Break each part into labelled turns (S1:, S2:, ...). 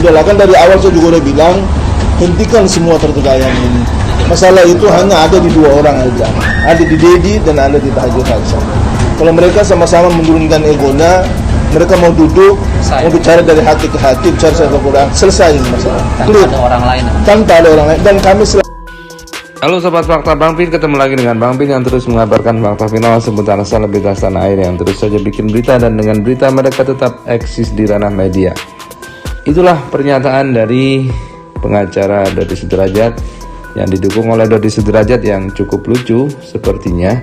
S1: Udahlah, kan dari awal saya juga udah bilang, hentikan semua pertikaian ini. Masalah itu hanya ada di dua orang aja, ada di Dedi dan ada di Haji Faisal. Kalau mereka sama-sama menurunkan egonya, mereka mau duduk, mau bicara dari hati ke hati, bicara satu Quran, selesai masalah.
S2: Tanpa ada orang lain.
S1: Tanpa ada orang lain. Dan kami
S3: Halo Sobat Fakta Bang Pin, ketemu lagi dengan Bang Pin yang terus mengabarkan fakta final seputar selebritas tanah air yang terus saja bikin berita, dan dengan berita mereka tetap eksis di ranah media. Itulah pernyataan dari pengacara Dodi Sudrajat yang didukung oleh Dodi Sudrajat yang cukup lucu sepertinya,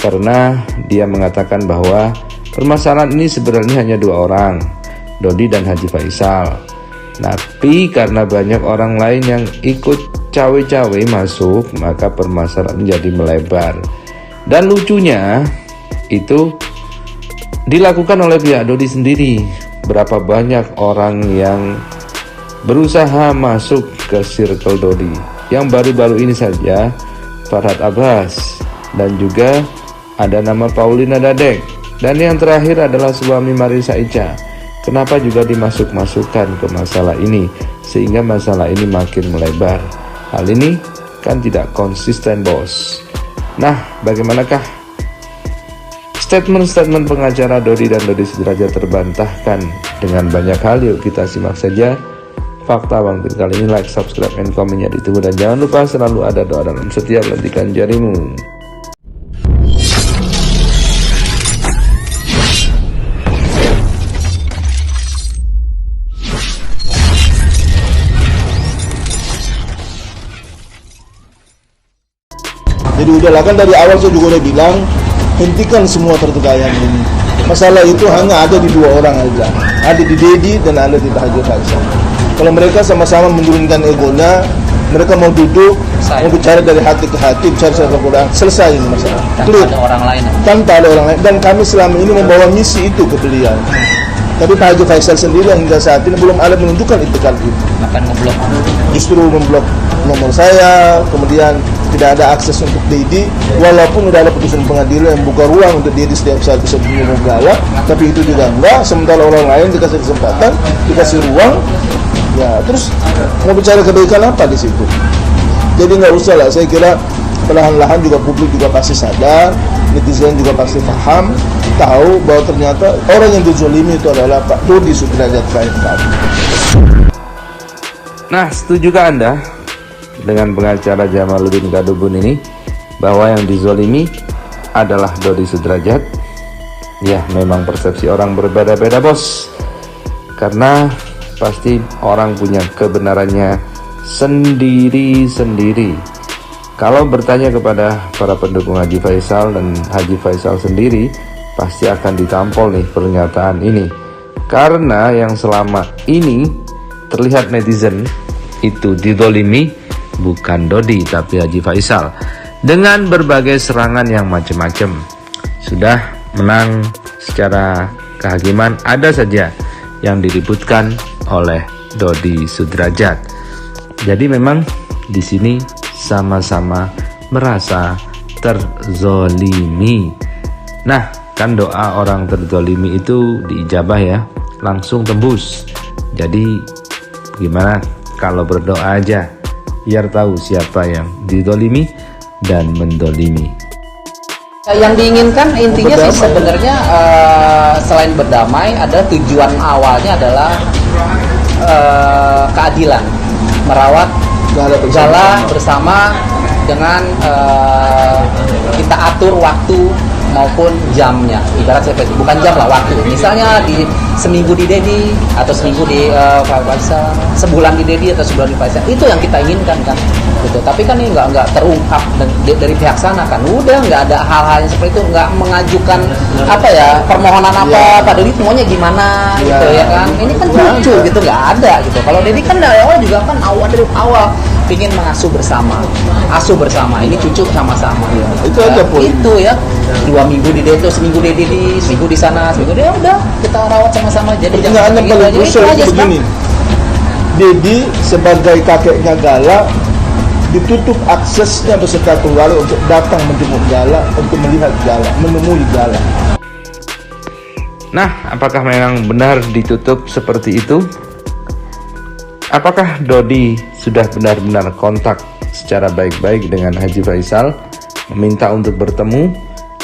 S3: karena dia mengatakan bahwa permasalahan ini sebenarnya hanya dua orang, Dodi dan Haji Faisal. Tapi karena banyak orang lain yang ikut cawe-cawe masuk, maka permasalahan jadi melebar. Dan lucunya itu dilakukan oleh pihak Dodi sendiri. Berapa banyak orang yang berusaha masuk ke circle Dodi. Yang baru-baru ini saja Farhad Abbas, dan juga ada nama Paulina Dadek, dan yang terakhir adalah suami Marissa Ica. Kenapa juga dimasuk-masukkan ke masalah ini sehingga masalah ini makin melebar? Hal ini kan tidak konsisten, bos. Nah, bagaimanakah statement-statement pengacara Dodi dan Dodi Sudrajat terbantahkan dengan banyak hal? Yuk kita simak saja fakta Bang Pin kali ini. Like, subscribe, and komen-nya ditunggu, dan jangan lupa selalu ada doa dalam setiap lentikan jarimu.
S1: Jadi udahlah, kan dari awal saya juga udah bilang, hentikan semua pertikaian ini. Masalah itu hanya ada di dua orang aja, ada di Dedi dan ada di Haji Faisal. Kalau mereka sama-sama menurunkan egonya, mereka mau duduk, mau bicara dari hati ke hati, bicara satu Quran, selesai masalah.
S2: Tanpa ada orang lain.
S1: Tanpa ada orang lain. Dan kami selama ini membawa misi itu ke beliau. Tapi Pak Haji Faisal sendiri hingga saat ini belum ada menunjukkan itikad itu.
S2: Bahkan ngeblok.
S1: Justru memblok nomor saya, kemudian tidak ada akses untuk Dedi, walaupun udah ada putusan pengadilan yang buka ruang untuk Dedi setiap saat bisa menyuruh galak, tapi itu juga enggak. Sementara orang lain dikasih kesempatan, dikasih ruang, ya terus mau bicara kebaikan apa di situ? Jadi nggak usah lah. Saya kira perlahan-lahan juga publik juga pasti sadar, netizen juga pasti paham, tahu bahwa ternyata orang yang dizolimi itu adalah Pak Dodi Sudrajat klien kami.
S3: Nah, setujukah Anda dengan pengacara Jamaluddin Kadubun ini bahwa yang dizolimi adalah Dodi Sudrajat? Ya, memang persepsi orang berbeda-beda, bos. Karena pasti orang punya kebenarannya sendiri-sendiri. Kalau bertanya kepada para pendukung Haji Faisal dan Haji Faisal sendiri, pasti akan ditampol nih pernyataan ini. Karena yang selama ini terlihat netizen itu dizolimi bukan Dodi tapi Haji Faisal, dengan berbagai serangan yang macam-macam. Sudah menang secara kehakiman, ada saja yang diributkan oleh Dodi Sudrajat. Jadi memang di sini sama-sama merasa terzolimi. Nah, kan doa orang terzolimi itu diijabah ya, langsung tembus. Jadi gimana kalau berdoa aja biar tahu siapa yang didolimi dan mendolimi.
S2: Yang diinginkan intinya sih sebenarnya selain berdamai, ada tujuan awalnya adalah keadilan, merawat gala bersama dengan kita atur waktu maupun jamnya. Ibarat saya bukan jam lah, waktu. Misalnya di seminggu di Dedi atau seminggu di Faisal, sebulan di Dedi atau sebulan di Faisal. Itu yang kita inginkan kan. Gitu. Tapi kan ini nggak terungkap dari pihak sana kan. Udah nggak ada hal-hal yang seperti itu, nggak mengajukan apa ya permohonan apa Pak Dedi maunya gimana gitu ya kan. Ini kan lucu gitu, nggak ada gitu. Kalau Dedi kan dari awal juga kan dari awal ingin mengasuh bersama, asuh bersama, ini cucu sama-sama.
S1: Itu aja poin.
S2: Itu ya, 2 minggu di Dedi, seminggu di Dedi, seminggu di sana, seminggu di udah kita rawat sama-sama. Jadi
S1: jangan paling krusial begini. Dedi sebagai kakeknya Gala ditutup aksesnya beserta keluarga untuk datang menjenguk Gala, untuk melihat Gala, menemui Gala.
S3: Nah, apakah memang benar ditutup seperti itu? Apakah Dodi sudah benar-benar kontak secara baik-baik dengan Haji Faisal, meminta untuk bertemu?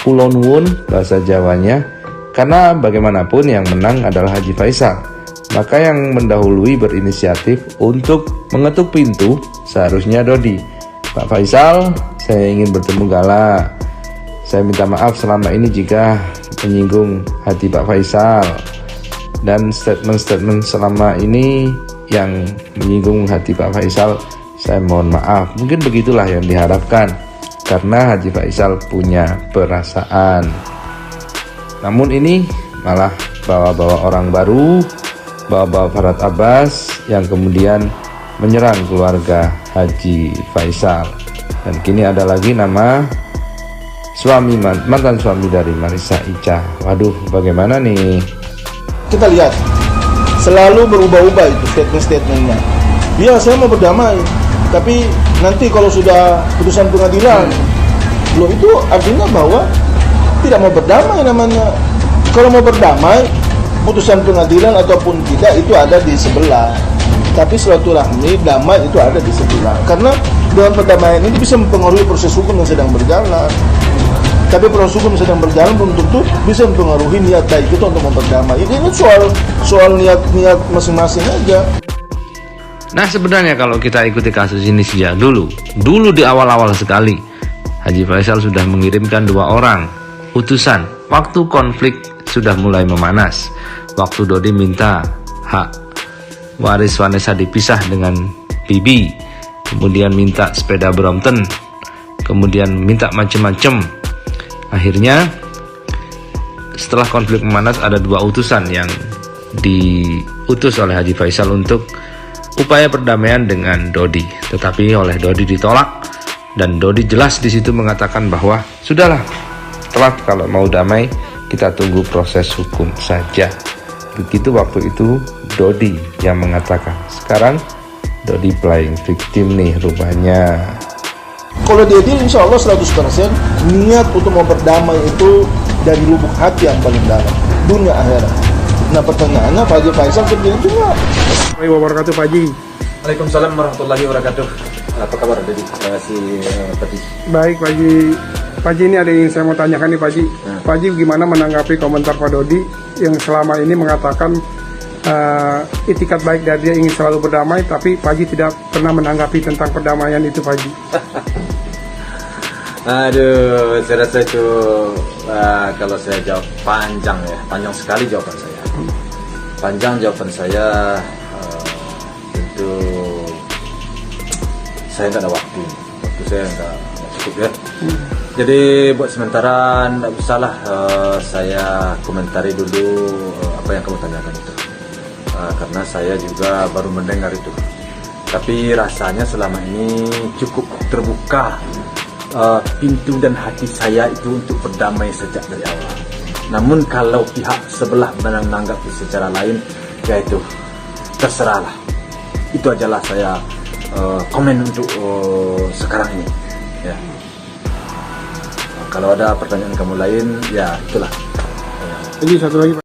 S3: Kulon Wun bahasa Jawanya, karena bagaimanapun yang menang adalah Haji Faisal, maka yang mendahului berinisiatif untuk mengetuk pintu seharusnya Dodi. Pak Faisal, saya ingin bertemu Gala. Saya minta maaf selama ini jika menyinggung hati Pak Faisal, dan statement-statement selama ini yang menyinggung hati Pak Faisal, saya mohon maaf. Mungkin begitulah yang diharapkan, karena Haji Faisal punya perasaan. Namun ini malah bawa-bawa orang baru, bawa-bawa Farhad Abbas yang kemudian menyerang keluarga Haji Faisal. Dan kini ada lagi nama mantan suami dari Marissa Ica. Waduh, bagaimana nih?
S1: Kita lihat selalu berubah-ubah itu statement-statementnya. Iya, saya mau berdamai, tapi nanti kalau sudah putusan pengadilan, loh itu artinya bahwa tidak mau berdamai namanya. Kalau mau berdamai, putusan pengadilan ataupun tidak itu ada di sebelah. Tapi silaturahmi, damai itu ada di sebelah. Karena dengan perdamaian ini bisa mempengaruhi proses hukum yang sedang berjalan. Tapi proses hukum yang sedang berjalan belum tentu bisa mempengaruhi niat baik itu untuk memperdamai. Ini soal niat masing-masing aja.
S3: Nah, sebenarnya kalau kita ikuti kasus ini sejak dulu di awal-awal sekali, Haji Faisal sudah mengirimkan 2 orang utusan waktu konflik sudah mulai memanas, waktu Dodi minta hak waris Vanessa dipisah dengan Bibi, kemudian minta sepeda Brompton, kemudian minta macem-macem. Akhirnya setelah konflik memanas ada 2 utusan yang diutus oleh Haji Faisal untuk upaya perdamaian dengan Dodi, tetapi oleh Dodi ditolak, dan Dodi jelas di situ mengatakan bahwa sudahlah, kelak kalau mau damai kita tunggu proses hukum saja. Begitu waktu itu Dodi yang mengatakan. Sekarang Dodi playing victim nih rupanya.
S1: Kalau dia deal, insya Allah 100% niat untuk mau berdamai itu dari lubuk hati yang paling dalam, dunia akhirat. Nah pertanyaannya, Pak Haji Faisal seperti itu nggak?
S4: Assalamualaikum wabarakatuh Pak Haji.
S5: Waalaikumsalam warahmatullahi wabarakatuh. Apa kabar dari si Peti?
S4: Baik Pak Haji. Pak Haji, ini ada yang saya mau tanyakan nih Pak Haji. Pak Haji gimana menanggapi komentar Pak Dodi yang selama ini mengatakan itikat baik dari dia ingin selalu berdamai, tapi Pak Haji tidak pernah menanggapi tentang perdamaian itu Pak Haji.
S5: Aduh, saya rasa itu kalau saya jawab panjang sekali jawaban saya. Panjang jawaban saya, tentu saya nggak ada waktu saya nggak cukup ya. Jadi buat sementara nggak usahlah saya komentari dulu apa yang kamu tanyakan itu, karena saya juga baru mendengar itu. Tapi rasanya selama ini cukup terbuka pintu dan hati saya itu untuk berdamai sejak dari awal. Namun kalau pihak sebelah menanggapi secara lain, ya itu terserahlah. Itu ajalah saya komen untuk sekarang ini. Ya. Kalau ada pertanyaan kamu lain, ya itulah.
S4: Jadi satu lagi Pak.